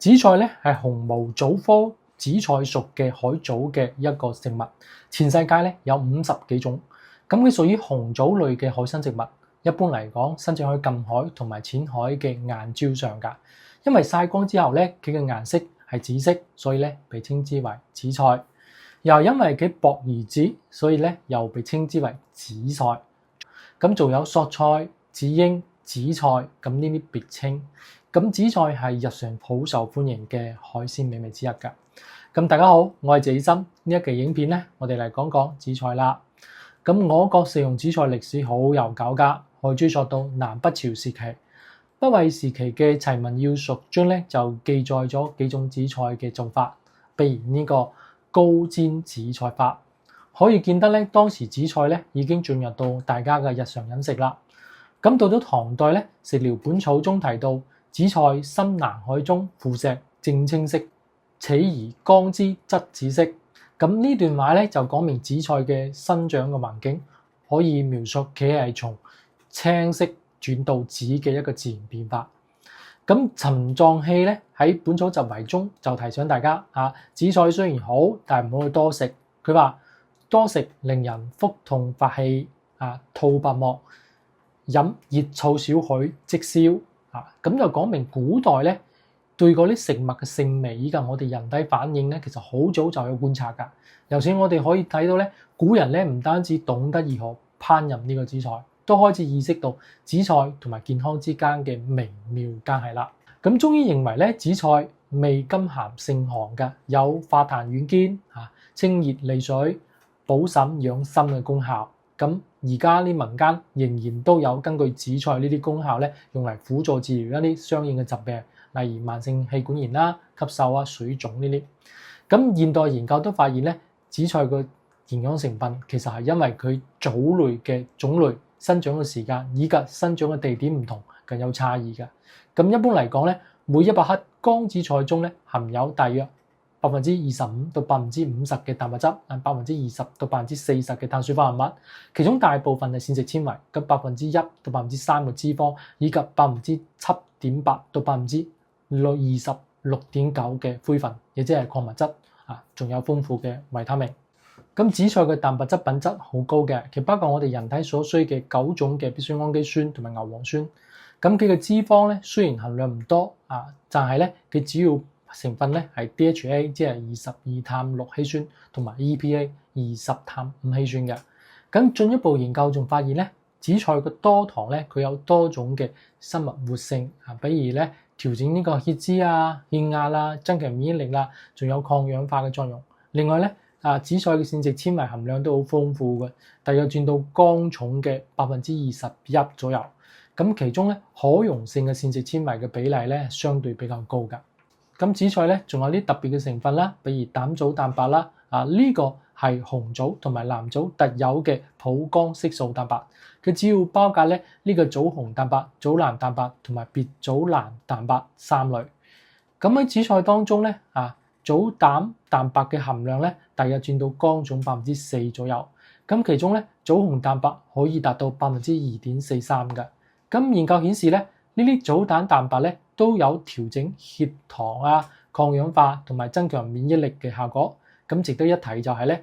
紫菜咧係紅毛藻科紫菜屬嘅海藻嘅一個植物，全世界咧有50幾種。咁佢屬於紅藻類嘅海生植物，一般嚟講生長喺近海同埋淺海嘅硬礁上㗎。因為曬光之後咧，佢嘅顏色係紫色，所以咧被稱之為紫菜。又因為佢薄而紫，所以咧又被稱之為紫菜。咁仲有索菜、紫英、紫菜咁呢啲別稱。咁紫菜係日常好受歡迎嘅海鮮美味之一㗎。咁大家好，我係謝醫生。呢一期影片咧，我哋嚟講講紫菜啦。咁我國食用紫菜歷史好悠久㗎，可以追溯到南北朝時期。北魏時期嘅《齊民要術》中咧就記載咗幾種紫菜嘅做法，譬如呢個高煎紫菜法。可以見得咧，當時紫菜咧已經進入到大家嘅日常飲食啦。咁到咗唐代咧，《食療本草》中提到，紫菜生南海中，腐石正青色，且而乾之則紫色。咁呢段話咧就講明紫菜嘅生長嘅環境，可以描述佢係從青色轉到紫嘅一個自然變化。咁陳藏器咧喺《本草集遺》中就提醒大家紫菜雖然好，但係唔好去多食。佢話多食令人腹痛發氣，吐白沫，飲熱醋少許即消。咁就講明古代咧對嗰啲食物嘅性味以及我哋人體反應咧，其實好早就有觀察㗎。尤其我哋可以睇到咧，古人咧唔單止懂得如何烹飪呢個紫菜，都開始意識到紫菜同埋健康之間嘅微妙關係啦。咁中醫認為咧，紫菜味甘鹹性寒嘅，有化痰軟堅、清熱利水、補腎養心嘅功效。咁而家啲民間仍然都有根據紫菜呢啲功效咧，用嚟輔助治療一啲相應嘅疾病，例如慢性氣管炎啦、咳嗽啊、水腫呢啲。咁現代研究都發現咧，紫菜嘅營養成分其實係因為佢藻類嘅種類、生長嘅時間以及生長嘅地點唔同，更有差異嘅。咁一般嚟講咧，每100克乾紫菜中咧含有大約25%到50%嘅蛋白質，20%到40%嘅碳水化合物，其中大部分係膳食纖維，咁1%到3%嘅脂肪，以及7.8%到26.9%嘅灰分，亦即係礦物質，仲有豐富嘅維他命。咁紫菜嘅蛋白質品質好高嘅，其包括我哋人體所需嘅9種嘅必需氨基酸同埋牛磺酸。咁佢嘅脂肪咧雖然含量唔多，但係咧佢主要成分咧係 DHA， 即係22碳6烯酸，同埋 EPA 20碳5烯酸嘅。咁進一步研究仲發現咧，紫菜嘅多糖咧佢有多種嘅生物活性，比如咧調整呢個血脂血壓啦，增強免疫力啦，仲有抗氧化嘅作用。另外咧紫菜嘅膳食纖維含量都好豐富嘅，大約佔到綱重嘅21%左右。咁其中咧可溶性嘅膳食纖維嘅比例咧相對比較高㗎。咁紫菜咧仲有啲特別嘅成分啦，比如膽藻蛋白啦，呢個係紅藻同埋藍藻特有嘅普光色素蛋白，佢主要包括咧呢個藻紅蛋白、藻藍蛋白同埋別藻藍蛋白3類。咁喺紫菜當中咧藻膽蛋白嘅含量咧大約佔到綱重4%左右。咁其中咧藻紅蛋白可以達到2.43%嘅。咁研究顯示咧，呢啲藻膽蛋白咧都有調整血糖抗氧化同埋增強免疫力嘅效果。咁值得一提就係咧，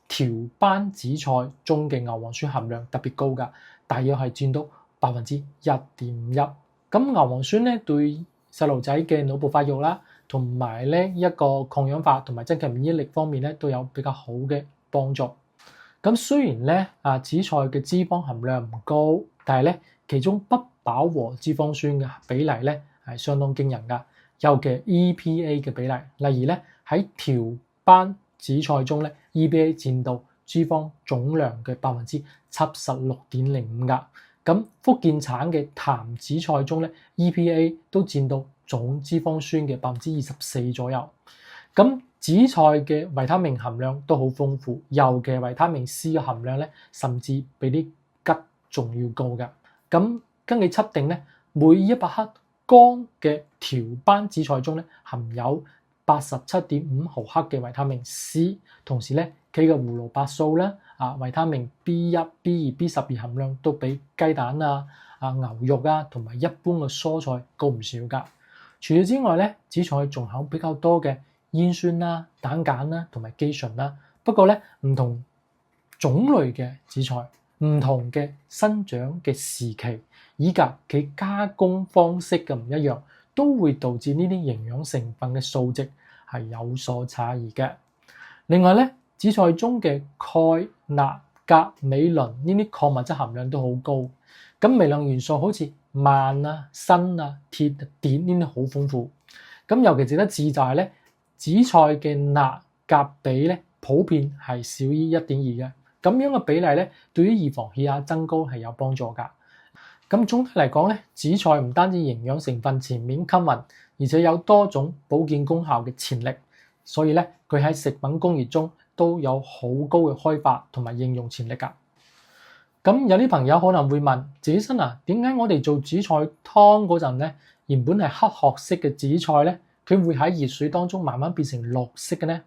條斑紫菜中嘅牛磺酸含量特別高㗎，大約係佔到1.51%。咁牛磺酸咧對細路仔嘅腦部發育啦，同埋咧一個抗氧化同埋增強免疫力方面咧都有比較好嘅幫助。咁雖然咧紫菜嘅脂肪含量唔高，但係咧其中不飽和脂肪酸嘅比例咧係相當驚人㗎，尤其係 EPA 嘅比例。例如咧喺條斑紫菜中咧 ，EPA 佔到脂肪總量嘅76.05%㗎。咁福建產嘅淡紫菜中咧 ，EPA 都佔到總脂肪酸嘅24%左右。咁紫菜嘅維他命含量都好豐富，尤其係維他命 C 嘅含量咧，甚至比啲桔仲要高㗎。咁根據測定咧，每100克乾嘅條斑紫菜中咧，含有87.5毫克嘅維他命 C， 同時咧佢嘅胡蘿蔔素啦、維他命 B1、B2、B12含量都比雞蛋牛肉同埋一般嘅蔬菜高唔少㗎。除咗之外咧，紫菜仲有比較多嘅煙酸啦、膽鹼啦同埋肌醇啦。不過咧，唔同種類嘅紫菜，唔同嘅生長嘅時期，以及佢加工方式嘅唔一樣，都會導致呢啲營養成分嘅數值係有所差異嘅。另外咧，紫菜中嘅鈣、鈉、鉀、鎂、磷呢啲礦物質含量都好高。咁微量元素好似錳啊、鋅啊、鐵、碘呢啲好豐富。咁尤其值得注意就係咧，紫菜嘅鈉鉀比咧普遍係少於 1.2 嘅。咁樣嘅比例咧，對於預防血壓增高係有幫助㗎。咁總體嚟講咧，紫菜唔單止營養成分全面均勻，而且有多種保健功效嘅潛力。所以咧，佢喺食品工業中都有好高嘅開發同埋應用潛力㗎。咁有啲朋友可能會問：謝醫生啊，點解我哋做紫菜湯嗰陣咧，原本係黑褐色嘅紫菜咧，佢會喺熱水當中慢慢變成綠色嘅呢？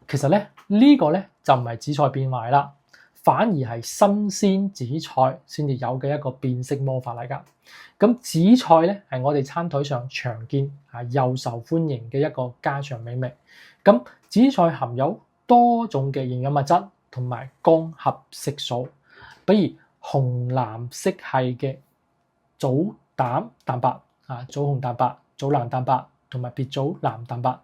其實咧，呢個咧就唔係紫菜變壞啦，反而係新鮮紫菜先至有嘅一個變色魔法嚟㗎。咁紫菜咧係我哋餐台上常見又受歡迎嘅一個家常美味。咁紫菜含有多種嘅營養物質同埋光合色素。比如紅藍色系嘅棗膽蛋白棗紅蛋白、棗藍蛋白同埋別棗藍蛋白，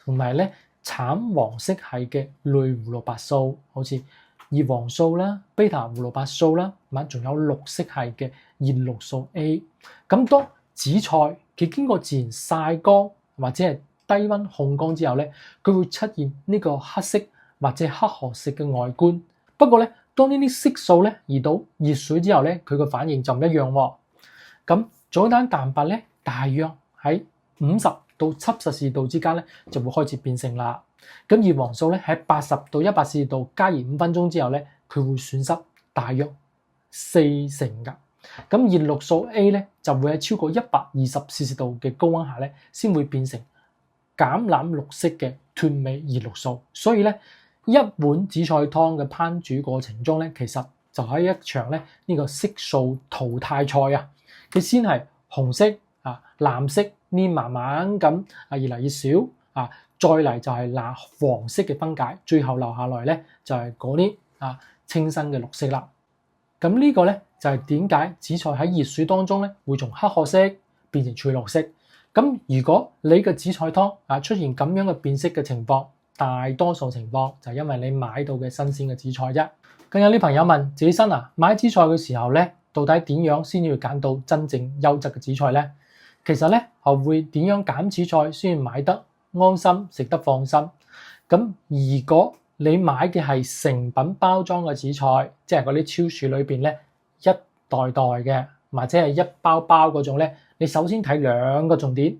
同埋咧橙黃色系嘅類胡蘿蔔素，好似葉黃素啦、β胡蘿蔔素啦，仲有綠色系嘅葉綠素 A。咁當紫菜佢經過自然曬乾或者係低溫烘乾之後咧，佢會出現呢個黑色或者黑褐色嘅外觀。不過咧，當呢啲色素咧移到熱水之後咧，佢個反應就唔一樣喎。咁棗膽蛋白咧，大約喺50到70攝氏度之間咧，就會開始變性啦。咁葉黃素咧喺80到100攝氏度加熱5分鐘之後咧，佢會損失大約40%㗎。咁葉綠素 A 咧就會喺超過120攝氏度嘅高溫下咧，先會變成橄欖綠色嘅脫美葉綠素。所以咧，一碗紫菜湯嘅烹煮過程中咧，其實就喺一場咧呢個色素淘汰賽啊！佢先係紅色藍色呢，慢慢咁越嚟越少再嚟就係藍黃色嘅分解，最後留下來咧就係嗰啲清新嘅綠色啦。咁呢個咧就係點解紫菜喺熱水當中咧會從黑褐色變成翠綠色。咁如果你嘅紫菜湯出現咁樣嘅變色嘅情況，大多數情況就係因為你買到嘅新鮮嘅紫菜啫。咁有啲朋友問謝醫生啊，買紫菜嘅時候咧，到底點樣先要揀到真正優質嘅紫菜咧？其實咧，我會點樣揀紫菜先買得安心、食得放心。咁如果你買嘅係成品包裝嘅紫菜，即係嗰啲超市裏邊咧一袋袋嘅，或者係一包包嗰種咧，你首先睇兩個重點。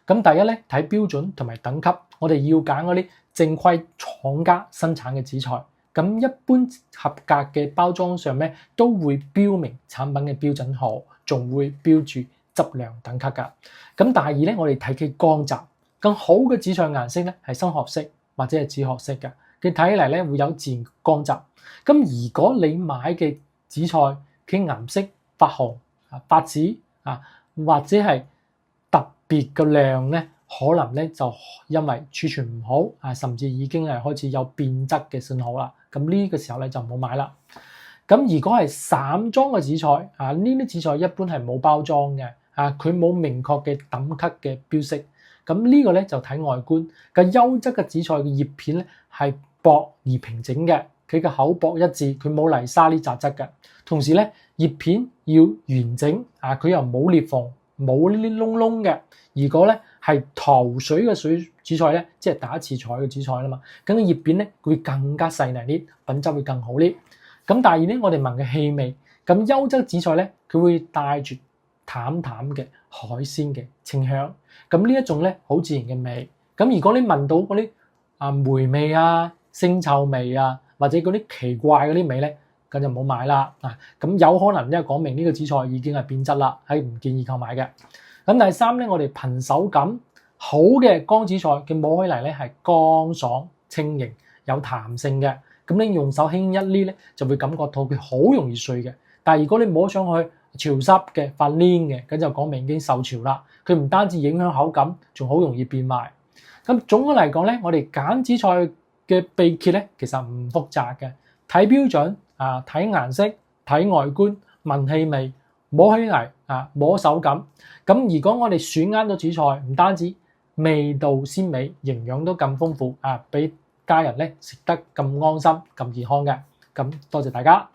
咁第一咧，睇標準同埋等級，我哋要揀嗰啲正規廠家生產嘅紫菜。咁一般合格嘅包裝上咧，都會標明產品嘅標準號，仲會標注質量等級㗎。咁第二咧，我哋睇佢光澤，更好嘅紫菜顏色咧係深褐色或者係紫褐色嘅，佢睇起嚟咧會有自然光澤。咁如果你買嘅紫菜佢顏色發紅、發紫或者係特別嘅亮咧，可能咧就因為儲存唔好甚至已經係開始有變質嘅信號啦。咁呢個時候咧就唔好買啦。咁如果係散裝嘅紫菜呢啲紫菜一般係冇包裝嘅佢冇明確嘅等級嘅標識。咁呢個咧就睇外觀。個優質嘅紫菜嘅葉片咧係薄而平整嘅，佢嘅厚薄一致，佢冇泥沙呢雜質嘅。同時咧葉片要完整佢又冇裂縫，冇呢啲窿窿嘅。如果咧係頭水嘅紫菜咧，即係打次菜嘅紫菜啦嘛，咁個葉片咧會更加細膩啲，品質會更好啲。咁第二咧，我哋聞嘅氣味，咁優質紫菜咧，佢會帶住淡淡嘅海鮮嘅清香。咁呢一種咧好自然嘅味。咁如果你聞到嗰啲梅味腥臭味或者嗰啲奇怪嗰啲味咧，咁就唔好買啦。咁有可能因為講明呢個紫菜已經係變質啦，係唔建議購買嘅。咁第三咧，我哋憑手感好嘅乾紫菜嘅摸起嚟咧係乾爽、輕盈、有彈性嘅。咁你用手輕輕一捏咧，就會感覺到佢好容易碎嘅。但係如果你摸上去潮濕嘅、發黏嘅，咁就講明已經受潮啦。佢唔單止影響口感，仲好容易變壞。咁總嘅嚟講咧，我哋揀紫菜嘅秘訣咧，其實唔複雜嘅，睇標準啊，睇顏色、睇外觀、聞氣味、摸起嚟啊，摸手感。咁如果我哋選啱咗紫菜，唔單止味道鮮美，營養都咁豐富啊，俾家人咧食得咁安心、咁健康嘅。咁多謝大家。